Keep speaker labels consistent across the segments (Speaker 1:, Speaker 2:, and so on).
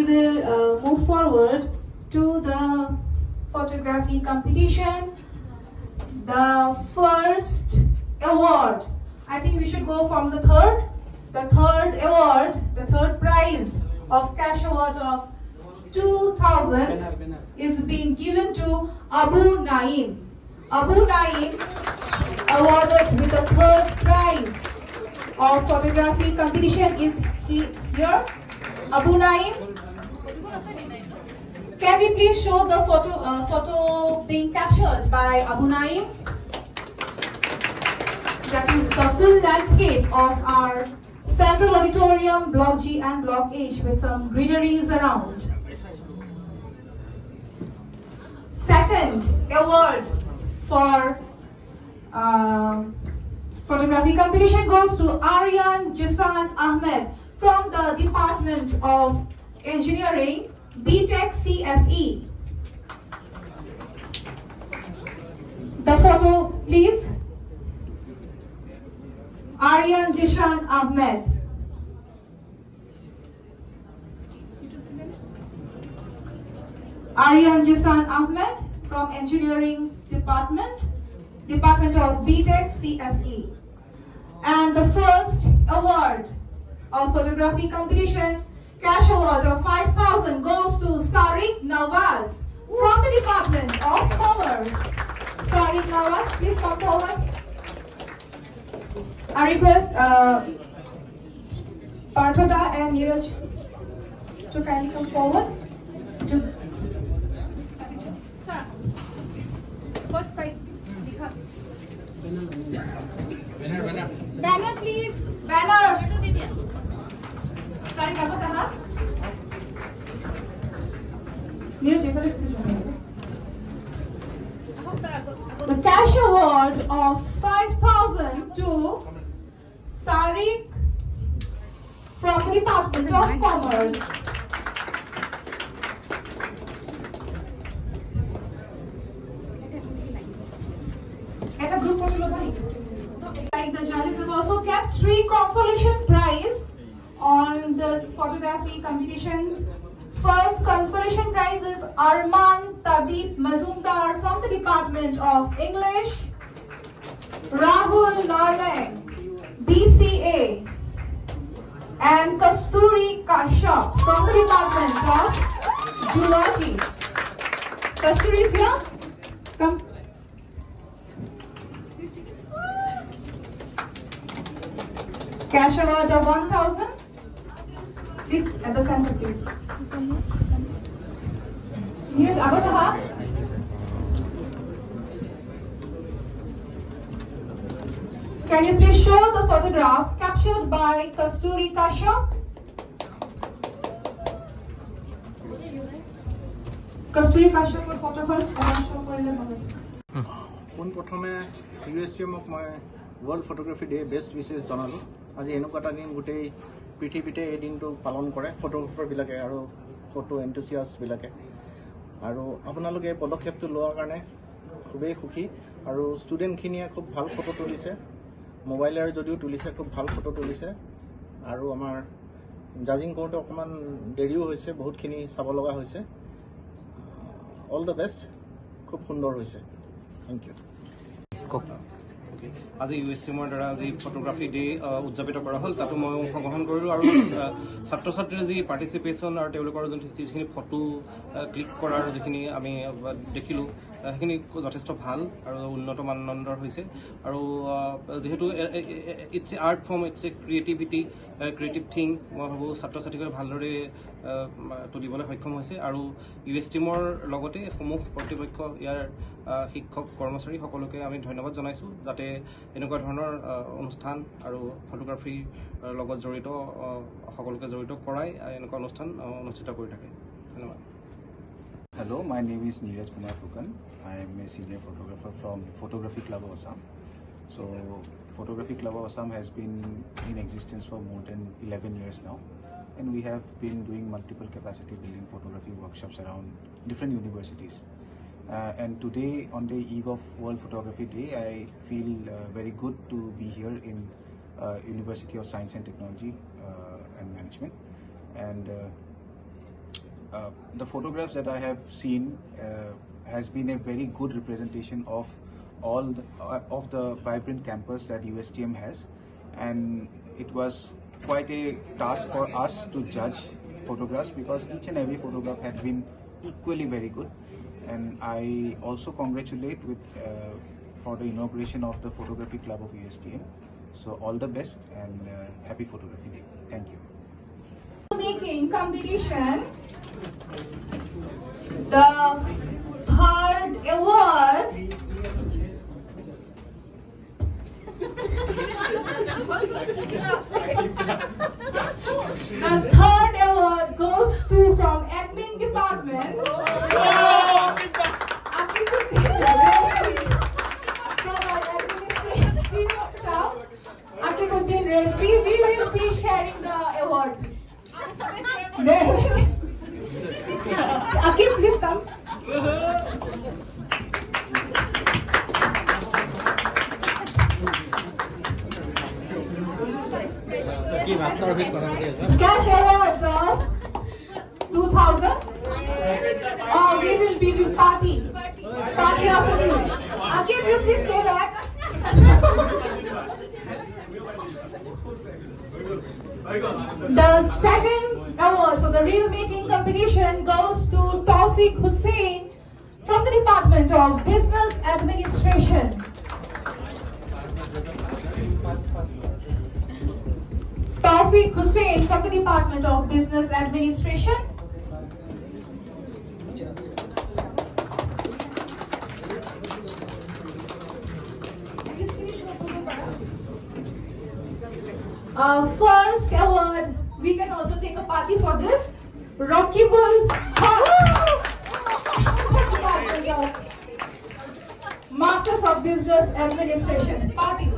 Speaker 1: will move forward to the photography competition. The first award, I think we should go from the third. The third award, the third prize of cash award of 2,000 is being given to Abu Naim. Abu Naim awarded with the third prize of photography competition is here. Abu Naim, can we please show the photo being captured by Abu Naim? That is the full landscape of our Central Auditorium, Block G and Block H with some greeneries around. Second award for photography competition goes to Aryan Jisan Ahmed from the Department of Engineering, BTech CSE. The photo, please. Aryan Jisan Ahmed. Aryan Jisan Ahmed from Engineering Department of BTech CSE. And the first award of photography competition, cash award of 5,000 goes to Sariq Nawaz from the Department of Commerce. Sariq Nawaz, please come forward. I request Parthoda and Neeraj to kindly come forward.
Speaker 2: Sir, first prize.
Speaker 1: Banner, please. Banner. Sorry, Neeraj, the cash award of 5,000 to Sariq from the Department of Commerce. At a group photo, like the judges have also kept 3 consolation prize on this photography competition. First consolation prize is Arman Tadeep Mazumdar from the Department of English, Rahul Narang, BCA, and Kasturi Kashyap from the Department of Zoology. Kasturi is here? Come. Cash award of 1,000. Please, at the center, please. Here's Abataha. Can you please show the photograph captured by Kasturi Kashyap? Kasturi Kashyap or photograph show
Speaker 3: World Photography Day best wishes janalu. Aji enukata din gotei পৃথিৱীতে এই দিনটো পালন কৰে photographer বিলাকে আৰু photo এন্থুচিয়াষ্ট বিলাকে আৰু আপোনালোকে পদক্ষেপটো লোৱাৰ কাৰণে খুবেই সুখী আৰু ষ্টুডেণ্টখিনিয়ে খুব ভাল ফটো তুলিছে মোবাইলেৰে যদিও তুলিছে খুব ভাল ফটো তুলিছে আৰু আমাৰ জাজিং কৰোঁতে অকমান দেৰিও হৈছে বহুতখিনি চাব লগা হৈছে অল দ্য বেষ্ট খুব সুন্দৰ হৈছে থ্যাংক ইউ
Speaker 4: আজি ইউএসটিএমৰ দ্বাৰা আজি ফটোগ্ৰাফি ডে উদযাপিত কৰা হ'ল তাতো মই অংশগ্ৰহণ কৰিলোঁ আৰু ছাত্ৰ ছাত্ৰীৰ যি পাৰ্টিচিপেশ্যন আৰু তেওঁলোকৰ যিখিনি ফটো ক্লিক কৰাৰ যিখিনি আমি দেখিলোঁ সেইখিনি যথেষ্ট ভাল আৰু উন্নত মানদণ্ডৰ হৈছে আৰু যেহেতু it's a art form it's a creative thing মই ভাবোঁ ছাত্ৰ ছাত্ৰীসকলে ভালদৰে তুলিবলৈ সক্ষম হৈছে আৰু ইউএসটিএমৰ লগতে সমূহ কৰ্তৃপক্ষ ইয়াৰ শিক্ষক কৰ্মচাৰী সকলোকে আমি ধন্যবাদ জনাইছোঁ যাতে এনেকুৱা ধৰণৰ অনুষ্ঠান আৰু ফটোগ্ৰাফিৰ লগত জড়িত সকলোকে জড়িত কৰাই এনেকুৱা অনুষ্ঠান অনুষ্ঠিত কৰি থাকে ধন্যবাদ
Speaker 5: Hello, my name is Neeraj Kumar Fukan. I am a senior photographer from Photography Club of Assam. So, Photography Club of Assam has been in existence for more than 11 years now. And we have been doing multiple capacity building photography workshops around different universities. And today, on the eve of World Photography Day, I feel very good to be here in University of Science and Technology and Management. And the photographs that I have seen has been a very good representation of all of the vibrant campus that USTM has, and it was quite a task for us to judge photographs because each and every photograph had been equally very good. And I also congratulate for the inauguration of the Photography Club of USTM. So all the best and happy Photography Day. Thank you.
Speaker 1: Making competition, the third award goes to from admin department. We will be sharing the award. Akib, please come. Cash award of 2,000. Oh, we will be doing party after this. Akib, you please stay back. The second award for the reel making competition goes to Tawfiq Hussain from the Department of Business Administration. Tawfiq Hussain from the Department of Business Administration. First award, we can also take a party for this. Rockybul Masters of Business Administration. Party.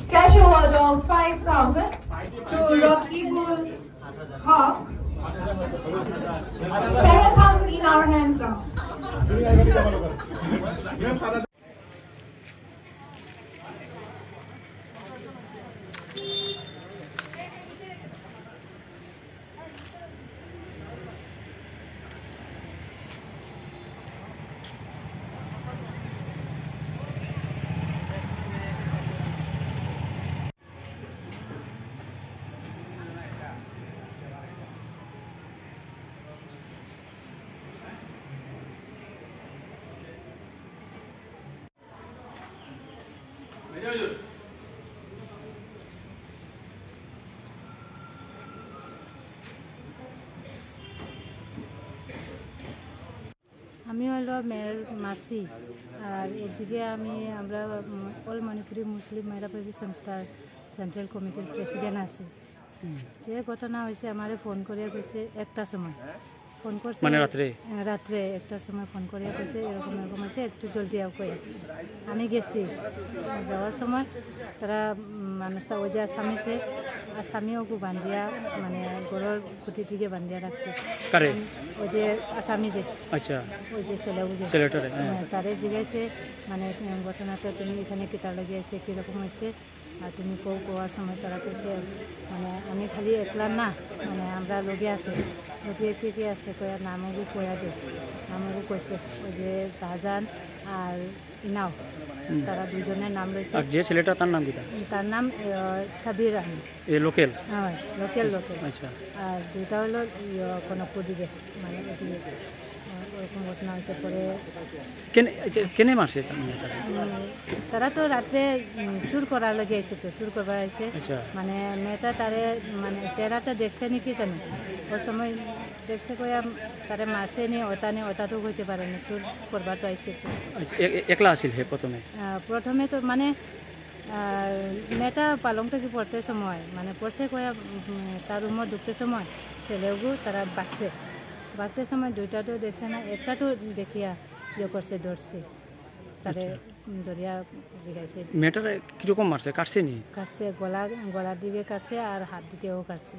Speaker 1: Cash award of 5,000 to Rockybul Hawk. 7,000 in our hands now.
Speaker 6: আমি হলো মেয়ের মাসি আর এদিকে আমরা all Manipuri মুসলিম মেয়েরা প্রেমী সংস্থার central কমিটির প্রেসিডেন্ট আছি। যে ঘটনা হয়েছে আমারে ফোন করিয়া কইছে একটা সময় ফোন করছে মানে রাত্রে একটা সময় ফোন করিয়া কইছে এরকম হয়েছে একটু জলদি আও কই। আমি গেছি, যাওয়ার সময় তারা মানুষটা ওই যে আসামিও বান্ধিয়া মানে গরুর খুঁটিটিকে বান্ধিয়া রাখছে। ওই যে আসামি যে আচ্ছা ওই যে ছেলেটারে তারে জিজ্ঞাসে মানে ঘটনাটা তুমি এখানে কি তার লাগিয়েছে কীরকম হয়েছে আর তুমি কোয়ার সময় তারা কইছে মানে আমি খালি একলা না মানে আমরা লগে আছে লগে কে আছে কয়া নামও কয়া দে নামও কইছে ওই যে শাহজাহান আর ইনাও তারা দুজনের নাম রয়েছে। আর যে ছেলেটা তার নাম কি? তার নাম সাবির আহমেদ। এই লোকেল? হ্যাঁ লোকেল। আচ্ছা। আর দুইটা হলো কনকপুর দিকে মানে ওরকম ঘটনা হয়েছে। পরে কেনে মারছে তারা তো রাত্রে চুর করার লাগে আইসে, তো চুর করবার আইসে মানে মেয়েটা তারে মানে চেহারাটা দেখছে নাকি জানি ওই সময় দেখছে কয়া তারে মারছে নি ওটাতো হইতে পারে না, চুর করবার তো আইসে। একলা আসিল হে প্রথমে তো মানে মেয়েটা পালংটা কি পড়তে সময় মানে পড়ছে কয়া তার রুমত ঢুকতে সময় ছেলেগু তারা বাঁকতে সময় দুইটা তো দেখছে না, একটা তো দেখিয়া করছে ধরছে তারে ধরিয়া জিগাইছে। মেয়েটার কিরকম মারছে? কাটছে গলার দিকে কাটছে আর হাত দিকেও কাটছে।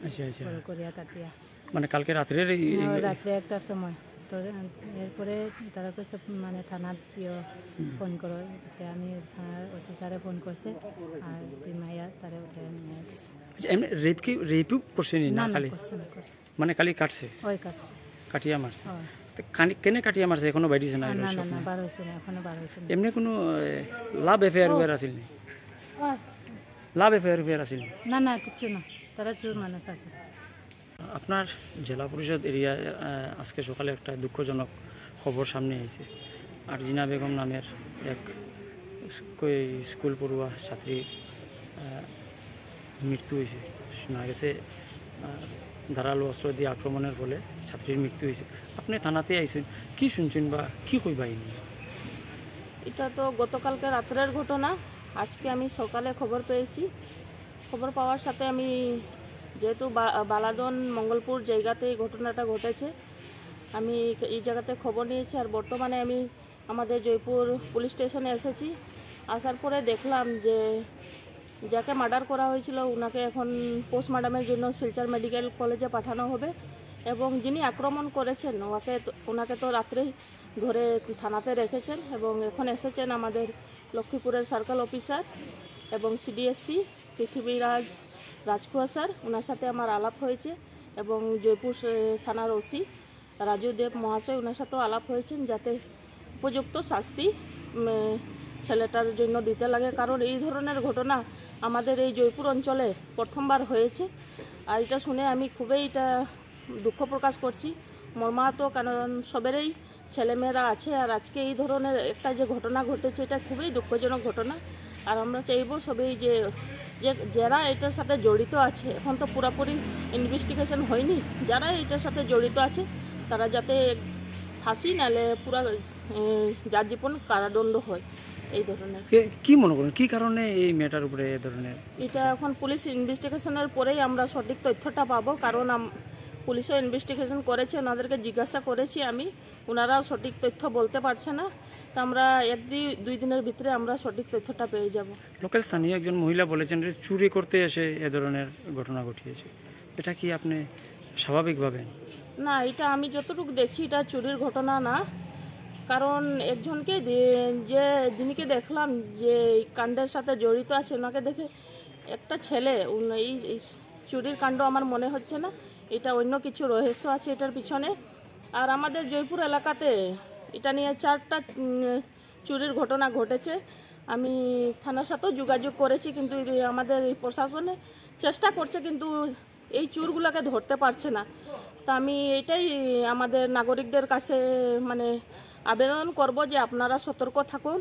Speaker 6: আচ্ছা করিয়া কাটিয়া মানে কালকে রাত্রে একটা সময়। তো এরপরে তারা কইছে মানে থানাত ফোন করো, আমি থানার ওসি স্যারে ফোন করছে আর মাইয়া তারে উঠে নিয়ে
Speaker 7: এমনি রেপও করছে নি না খালি মানে খালি কাটছে
Speaker 6: ওই কাটছে
Speaker 7: কাটিয়া মারছে কেনে কাটিয়া মারছে এখনো বাইরেছে না
Speaker 6: না না না বার হয়েছে না এখনো বার হয়েছে না
Speaker 7: এমনি কোনো লাভ এফআইআর আছিল নি লাভ এফআইআর আছিল
Speaker 6: না না কিচ্ছু না তারা চোর মানুষ আছে
Speaker 7: আপনার জেলা পরিষদ এরিয়া আজকে সকালে একটা দুঃখজনক খবর সামনে এসেছে আরজিনা বেগম নামের এক স্কুল পড়ুয়া ছাত্রী মৃত্যু হয়েছে শোনা গেছে ধারালো অস্ত্র দিয়ে আক্রমণের ফলে ছাত্রীর মৃত্যু হয়েছে আপনি থানাতে আইছেন কি শুনছেন বা কি কইবাইনি
Speaker 8: এটা তো গতকালকে রাত্রের ঘটনা আজকে আমি সকালে খবর পেয়েছি খবর পাওয়ার সাথে আমি যেহেতু বালাদন মঙ্গলপুর জায়গাতে এই ঘটনাটা ঘটেছে আমি এই জায়গাতে খবর নিয়েছি আর বর্তমানে আমি আমাদের জয়পুর পুলিশ স্টেশনে এসেছি আসার পরে দেখলাম যে যাকে মার্ডার করা হয়েছিল ওনাকে এখন পোস্টমর্টমের জন্য শিলচর মেডিকেল কলেজে পাঠানো হবে এবং যিনি আক্রমণ করেছেন ওনাকে তো রাত্রেই ধরে থানাতে রেখেছেন এবং এখন এসেছেন আমাদের লক্ষ্মীপুরের সার্কেল অফিসার এবং সিডিএসপি পৃথিবীরাজ রাজকুয়া স্যার ওনার সাথে আমার আলাপ হয়েছে এবং জয়পুর থানার ওসি রাজু দেব মহাশয় ওনার সাথেও আলাপ হয়েছেন যাতে উপযুক্ত শাস্তি ছেলেটার জন্য দিতে লাগে কারণ এই ধরনের ঘটনা আমাদের এই জয়পুর অঞ্চলে প্রথমবার হয়েছে আর এটা শুনে আমি খুবই এটা দুঃখ প্রকাশ করছি মর্মাহত কারণ সবেরই ছেলেমেয়েরা আছে আর আজকে এই ধরনের একটা যে ঘটনা ঘটেছে এটা খুবই দুঃখজনক ঘটনা আর আমরা চাইব সবাই যে যারা এটার সাথে জড়িত আছে এখন তো পুরোপুরি ইনভেস্টিগেশন হয়নি যারা এটার সাথে জড়িত আছে তারা যাতে ফাঁসি নালে পুরা যাবজ্জীবন কারাদণ্ড হয় এই ধরনের
Speaker 7: কি মনে করেন কি কারণে এই মেটার উপরে এই ধরনের
Speaker 8: এটা এখন পুলিশ ইনভেস্টিগেশনের পরেই আমরা সঠিক তথ্যটা পাবো কারণ পুলিশও ইনভেস্টিগেশন করেছে ওনাদেরকে জিজ্ঞাসা করেছি আমি ওনারাও সঠিক তথ্য বলতে পারছে না তো আমরা দুই দিনের ভিতরে আমরা সঠিক তথ্যটা পেয়ে যাব
Speaker 7: লোকাল স্থানীয় একজন মহিলা বলেছেন যে চুরি করতে এসে এ ধরনের ঘটনা ঘটিয়েছে এটা কি আপনি স্বাভাবিক ভাবেন
Speaker 8: না এটা আমি যতটুকু দেখছি এটা চুরির ঘটনা না কারণ একজনকে যিনিকে দেখলাম যে কাণ্ডের সাথে জড়িত আছে ওনাকে দেখে একটা ছেলে এই চুরির কাণ্ড আমার মনে হচ্ছে না এটা অন্য কিছু রহস্য আছে এটার পিছনে আর আমাদের জয়পুর এলাকাতে এটা নিয়ে 4টা চুরির ঘটনা ঘটেছে আমি থানার সাথেও যোগাযোগ করেছি কিন্তু আমাদের প্রশাসনে চেষ্টা করছে কিন্তু এই চুরগুলোকে ধরতে পারছে না তা আমি এটাই আমাদের নাগরিকদের কাছে মানে আবেদন করব যে আপনারা সতর্ক থাকুন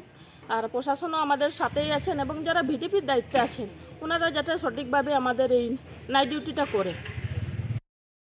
Speaker 8: আর প্রশাসনও আমাদের সাথেই আছেন এবং যারা ভিডিপির দায়িত্বে আছেন ওনারা যাতে সঠিকভাবে আমাদের এই নাইট ডিউটিটা করে